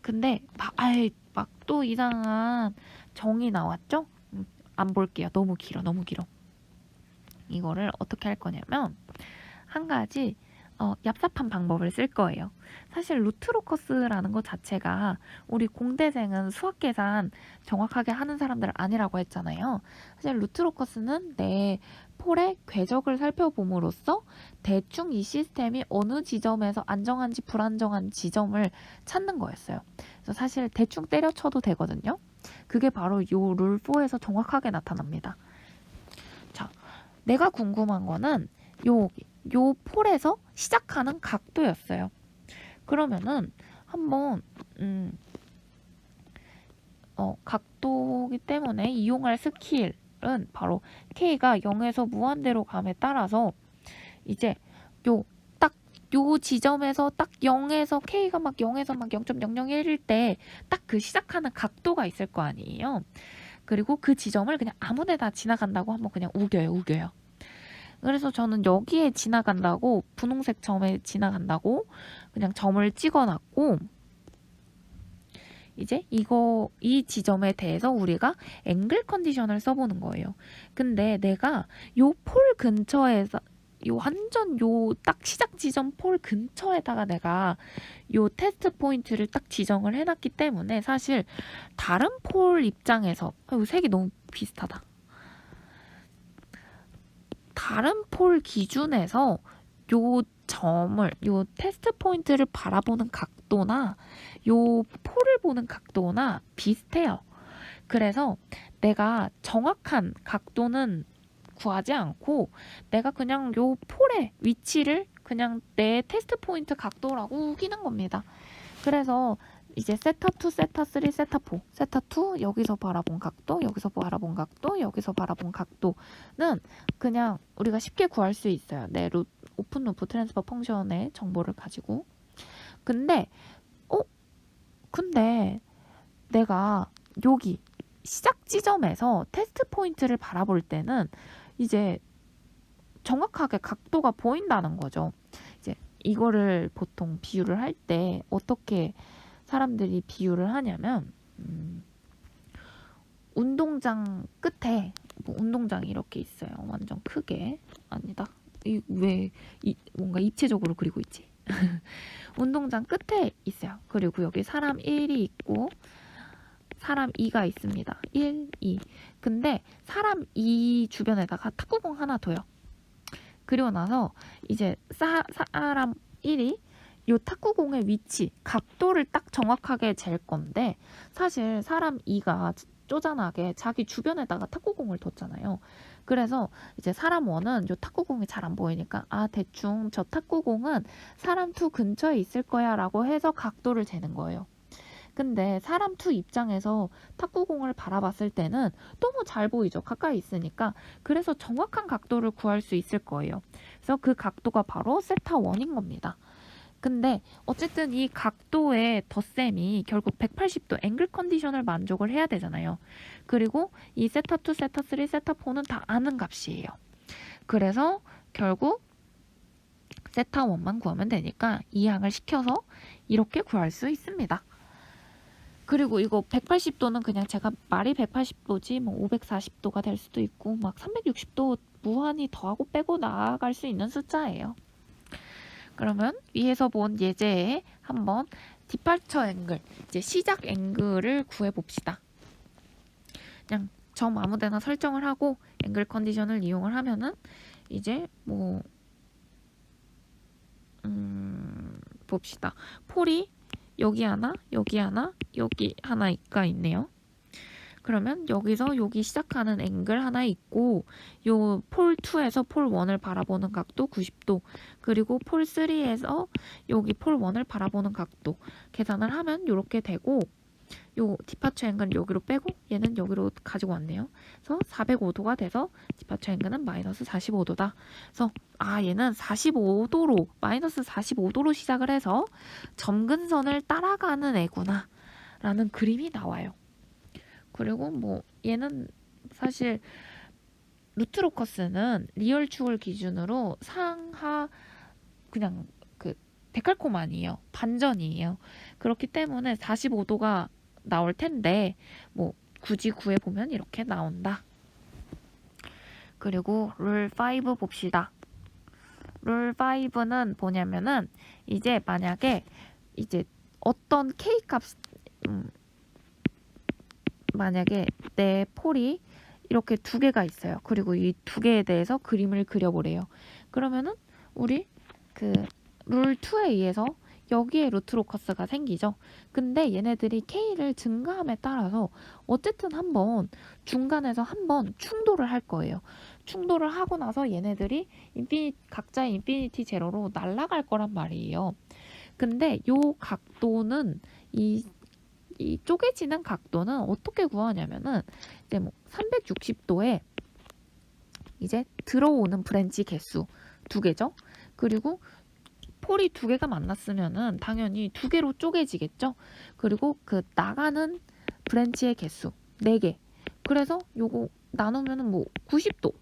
근데 막 또 이상한 정이 나왔죠? 안 볼게요. 너무 길어, 너무 길어. 이거를 어떻게 할 거냐면 한 가지 얍삽한 방법을 쓸 거예요. 사실 루트로커스라는 것 자체가 우리 공대생은 수학 계산 정확하게 하는 사람들 아니라고 했잖아요. 사실 루트로커스는 내 폴의 궤적을 살펴봄으로써 대충 이 시스템이 어느 지점에서 안정한지 불안정한 지점을 찾는 거였어요. 그래서 사실 대충 때려쳐도 되거든요. 그게 바로 요 룰4에서 정확하게 나타납니다. 자, 내가 궁금한 거는 요 폴에서 시작하는 각도였어요. 그러면은 한번 각도기 때문에 이용할 스킬은 바로 K가 0에서 무한대로 감에 따라서 이제 요 지점에서 딱 0에서 K가 막 0에서 막 0.001일 때 딱 그 시작하는 각도가 있을 거 아니에요. 그리고 그 지점을 그냥 아무 데나 지나간다고 한번 그냥 우겨요. 그래서 저는 여기에 지나간다고 분홍색 점에 지나간다고 그냥 점을 찍어놨고 이제 이 지점에 대해서 우리가 앵글 컨디션을 써보는 거예요. 근데 내가 요 폴 근처에서 완전 딱 시작 지점 폴 근처에다가 내가 요 테스트 포인트를 딱 지정을 해놨기 때문에 사실 다른 폴 입장에서 색이 너무 비슷하다. 다른 폴 기준에서 요 테스트 포인트를 바라보는 각도나 요 폴을 보는 각도나 비슷해요. 그래서 내가 정확한 각도는 구하지 않고 내가 그냥 요 폴의 위치를 그냥 내 테스트 포인트 각도라고 우기는 겁니다. 그래서 이제 세타2, 세타3, 세타4, 세타2 여기서 바라본 각도, 여기서 바라본 각도, 여기서 바라본 각도는 그냥 우리가 쉽게 구할 수 있어요. 내 오픈 루프 트랜스퍼 펑션의 정보를 가지고. 근데 내가 여기 시작 지점에서 테스트 포인트를 바라볼 때는 이제 정확하게 각도가 보인다는 거죠. 이제 이거를 보통 비유를 할 때 어떻게 사람들이 비유를 하냐면 운동장 끝에 운동장이 이렇게 있어요. 완전 크게. 아니다. 뭔가 입체적으로 그리고 있지. 운동장 끝에 있어요. 그리고 여기 사람 1이 있고 사람 2가 있습니다. 1, 2. 근데 사람 2 주변에다가 탁구공 하나 둬요. 그리고 나서 이제 사람 1이 요 탁구공의 위치, 각도를 딱 정확하게 잴 건데 사실 사람 2가 쪼잔하게 자기 주변에다가 탁구공을 뒀잖아요. 그래서 이제 사람 1은 요 탁구공이 잘 안 보이니까 대충 저 탁구공은 사람 2 근처에 있을 거야 라고 해서 각도를 재는 거예요. 근데 사람 2 입장에서 탁구공을 바라봤을 때는 너무 잘 보이죠. 가까이 있으니까. 그래서 정확한 각도를 구할 수 있을 거예요. 그래서 그 각도가 바로 세타 1인 겁니다. 근데 어쨌든 이 각도의 덧셈이 결국 180도 앵글 컨디션을 만족을 해야 되잖아요. 그리고 이 세타2, 세타3, 세타4는 다 아는 값이에요. 그래서 결국 세타1만 구하면 되니까 이 항을 시켜서 이렇게 구할 수 있습니다. 그리고 이거 180도는 그냥 제가 말이 180도지 뭐 540도가 될 수도 있고 막 360도 무한히 더하고 빼고 나아갈 수 있는 숫자예요. 그러면 위에서 본 예제에 한번 디파처 앵글, 이제 시작 앵글을 구해봅시다. 그냥 점 아무데나 설정을 하고 앵글 컨디션을 이용을 하면은 이제 봅시다. 폴이 여기 하나, 여기 하나, 여기 하나가 있네요. 그러면 여기서 여기 시작하는 앵글 하나 있고 요 폴 2에서 폴 1을 바라보는 각도 90도 그리고 폴 3에서 여기 폴 1을 바라보는 각도 계산을 하면 이렇게 되고 요 디파처 앵글은 여기로 빼고 얘는 여기로 가지고 왔네요. 그래서 405도가 돼서 디파처 앵글은 마이너스 45도다. 그래서 얘는 45도로 마이너스 45도로 시작을 해서 점근선을 따라가는 애구나 라는 그림이 나와요. 그리고 얘는 사실 루트로커스는 리얼 축을 기준으로 상하 그냥 그 데칼코마 아니에요. 반전이에요. 그렇기 때문에 45도가 나올 텐데 뭐 굳이 구해보면 이렇게 나온다. 그리고 룰 5 봅시다. 룰 5는 뭐냐면은 이제 만약에 이제 어떤 K 값 만약에 내 폴이 이렇게 두 개가 있어요. 그리고 이 두 개에 대해서 그림을 그려보래요. 그러면은 우리 그 룰 2에 의해서 여기에 루트로커스가 생기죠. 근데 얘네들이 K를 증가함에 따라서 어쨌든 한번 중간에서 한번 충돌을 할 거예요. 충돌을 하고 나서 얘네들이 각자의 인피니티 제로로 날아갈 거란 말이에요. 근데 요 각도는 이 쪼개지는 각도는 어떻게 구하냐면은 이제 뭐 360도에 이제 들어오는 브랜치 개수 두 개죠. 그리고 폴이 두 개가 만났으면은 당연히 두 개로 쪼개지겠죠. 그리고 그 나가는 브랜치의 개수 4개. 그래서 요거 나누면은 뭐 90도로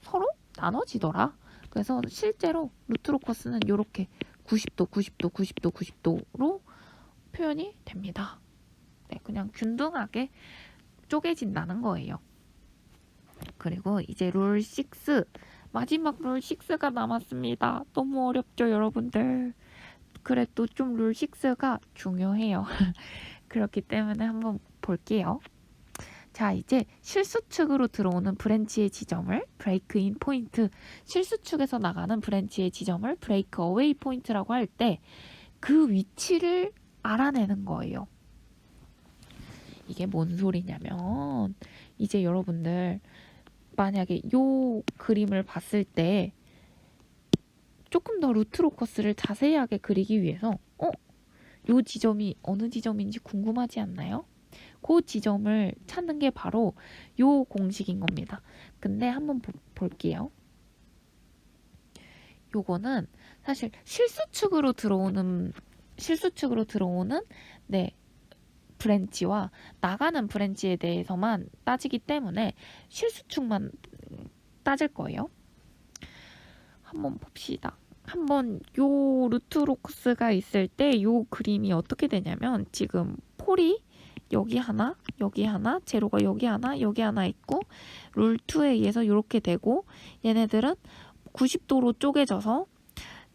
서로 나눠지더라. 그래서 실제로 루트로커스는 요렇게 90도, 90도, 90도, 90도로 표현이 됩니다. 네, 그냥 균등하게 쪼개진다는 거예요. 그리고 이제 룰 6, 마지막 룰 6가 남았습니다. 너무 어렵죠, 여러분들? 그래도 좀 룰 6가 중요해요. 그렇기 때문에 한번 볼게요. 자, 이제 실수축으로 들어오는 브랜치의 지점을 브레이크 인 포인트, 실수축에서 나가는 브랜치의 지점을 브레이크 어웨이 포인트라고 할 때 그 위치를 알아내는 거예요. 이게 뭔 소리냐면 이제 여러분들 만약에 요 그림을 봤을 때 조금 더 루트로커스를 자세하게 그리기 위해서 요 지점이 어느 지점인지 궁금하지 않나요? 그 지점을 찾는 게 바로 요 공식인 겁니다. 근데 한번 볼게요. 요거는 사실 실수축으로 들어오는 네, 브랜치와 나가는 브랜치에 대해서만 따지기 때문에 실수축만 따질 거예요. 한번 봅시다. 한번 요 루트로커스가 있을 때 요 그림이 어떻게 되냐면 지금 폴이 여기 하나, 여기 하나, 제로가 여기 하나 있고 룰 2에 의해서 이렇게 되고 얘네들은 90도로 쪼개져서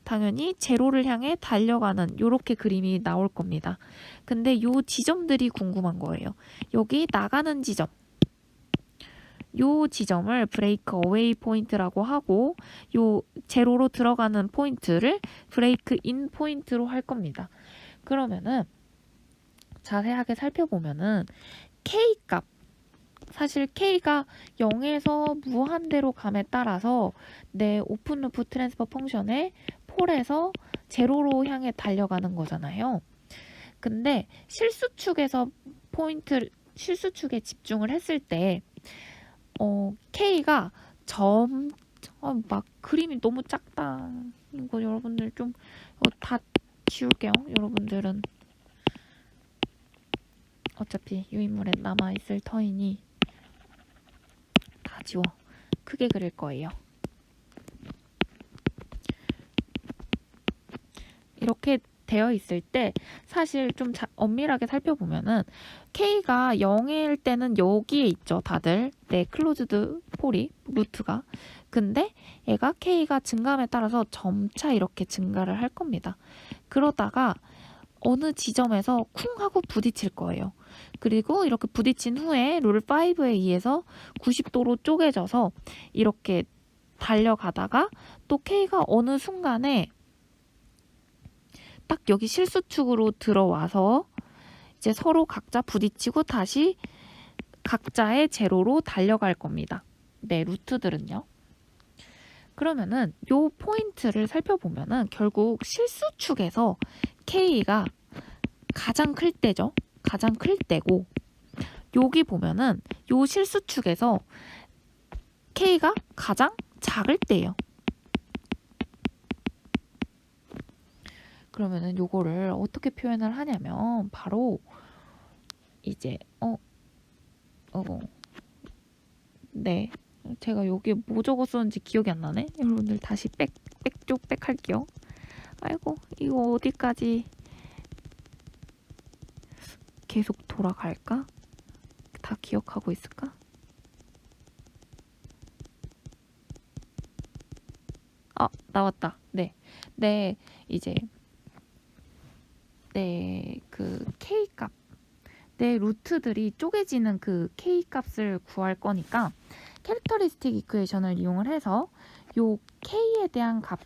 당연히 제로를 향해 달려가는 이렇게 그림이 나올 겁니다. 근데 요 지점들이 궁금한 거예요. 여기 나가는 지점, 요 지점을 브레이크 어웨이 포인트라고 하고 요 제로로 들어가는 포인트를 브레이크 인 포인트로 할 겁니다. 그러면은 자세하게 살펴보면은 K값, 사실 K가 0에서 무한대로 감에 따라서 내 오픈루프 트랜스퍼 펑션의 폴에서 제로로 향해 달려가는 거잖아요. 근데 실수축에 집중을 했을 때 K가 막 그림이 너무 작다. 이거 여러분들 좀 다 지울게요. 여러분들은 어차피 유인물에 남아있을 터이니 다 지워. 크게 그릴 거예요. 이렇게 되어 있을 때 사실 좀 엄밀하게 살펴보면은 K가 0일 때는 여기에 있죠. 다들 네, 클로즈드 폴이 루트가. 근데 얘가 K가 증가함에 따라서 점차 이렇게 증가를 할 겁니다. 그러다가 어느 지점에서 쿵 하고 부딪힐 거예요. 그리고 이렇게 부딪힌 후에 룰 5에 의해서 90도로 쪼개져서 이렇게 달려가다가 또 K가 어느 순간에 딱 여기 실수축으로 들어와서 이제 서로 각자 부딪히고 다시 각자의 제로로 달려갈 겁니다. 네, 루트들은요. 그러면은 요 포인트를 살펴보면은 결국 실수축에서 K가 가장 클 때죠. 가장 클 때고 여기 보면은 요 실수축에서 K가 가장 작을 때예요. 그러면은 요거를 어떻게 표현을 하냐면 바로 이제 네, 제가 여기에 뭐 적었었는지 기억이 안 나네. 여러분들 다시 백 할게요. 아이고, 이거 어디까지 계속 돌아갈까? 다 기억하고 있을까? 나왔다. 네. 네, 이제 그 K값, 내 루트들이 쪼개지는 그 K값을 구할 거니까 캐릭터리스틱 이퀘이션을 이용을 해서 요 K에 대한 값,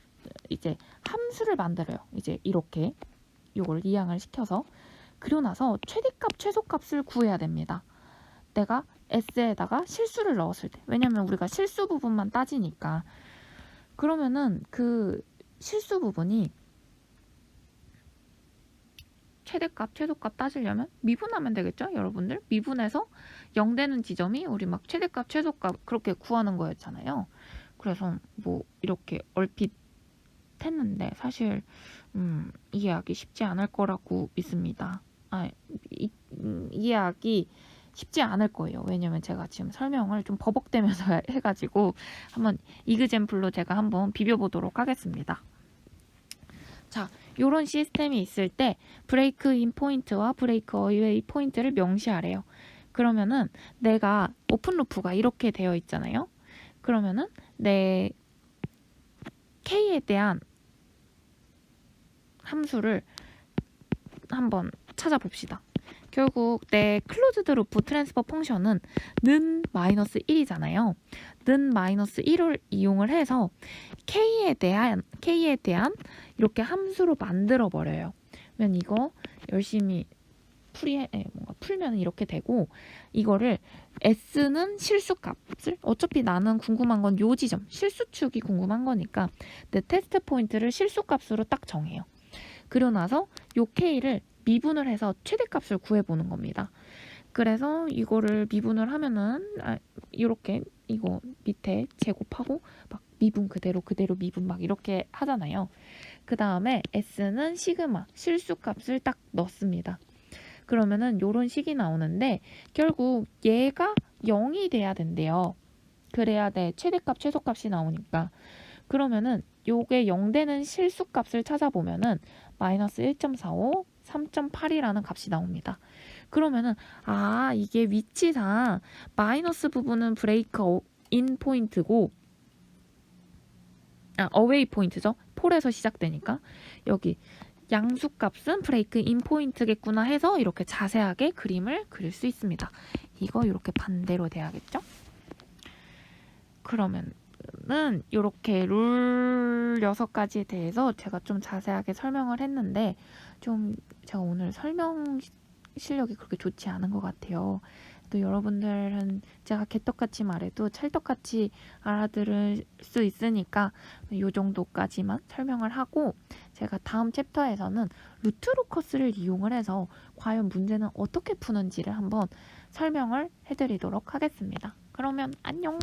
이제 함수를 만들어요. 이제 이렇게 요걸 이항을 시켜서 그리고 나서 최대값, 최소값을 구해야 됩니다. 내가 S에다가 실수를 넣었을 때, 왜냐면 우리가 실수 부분만 따지니까. 그러면은 그 실수 부분이 최대값, 최소값 따지려면 미분하면 되겠죠? 여러분들? 미분해서 0 되는 지점이 우리 막 최대값, 최소값 그렇게 구하는 거였잖아요. 그래서 뭐 이렇게 얼핏 했는데 사실 이해하기 쉽지 않을 거라고 믿습니다. 이해하기 쉽지 않을 거예요. 왜냐면 제가 지금 설명을 좀 버벅대면서 해가지고 한번 이그젬플로 제가 한번 비벼보도록 하겠습니다. 자, 요런 시스템이 있을 때 브레이크 인 포인트와 브레이크 어웨이 포인트를 명시하래요. 그러면은 내가 오픈 루프가 이렇게 되어 있잖아요. 그러면은 내 K에 대한 함수를 한번 찾아봅시다. 결국 내 클로즈드 루프 트랜스퍼 펑션은 는 마이너스 1이잖아요. 는 마이너스 1을 이용을 해서 K에 대한 이렇게 함수로 만들어 버려요. 그러면 이거 열심히 풀면 이렇게 되고, 이거를 S는 실수값을, 어차피 나는 궁금한 건 요 지점, 실수축이 궁금한 거니까 내 테스트 포인트를 실수값으로 딱 정해요. 그리고 나서 요 K를 미분을 해서 최대값을 구해보는 겁니다. 그래서 이거를 미분을 하면은 이렇게 이거 밑에 제곱하고 막 미분 그대로 미분 막 이렇게 하잖아요. 그 다음에 S는 시그마 실수값을 딱 넣습니다. 그러면은 요런 식이 나오는데 결국 얘가 0이 돼야 된대요. 그래야 내 최대값 최소값이 나오니까. 그러면은 요게 0 되는 실수값을 찾아보면은 마이너스 1.45, 3.8이라는 값이 나옵니다. 그러면은 이게 위치상 마이너스 부분은 브레이크 인 포인트고 어웨이 포인트죠. 폴에서 시작되니까 여기 양수값은 브레이크 인 포인트겠구나 해서 이렇게 자세하게 그림을 그릴 수 있습니다. 이거 이렇게 반대로 돼야겠죠? 그러면은 이렇게 룰 6가지에 대해서 제가 좀 자세하게 설명을 했는데 좀 제가 오늘 설명 실력이 그렇게 좋지 않은 것 같아요. 또 여러분들은 제가 개떡같이 말해도 찰떡같이 알아들을 수 있으니까 이 정도까지만 설명을 하고, 제가 다음 챕터에서는 루트루커스를 이용을 해서 과연 문제는 어떻게 푸는지를 한번 설명을 해드리도록 하겠습니다. 그러면 안녕!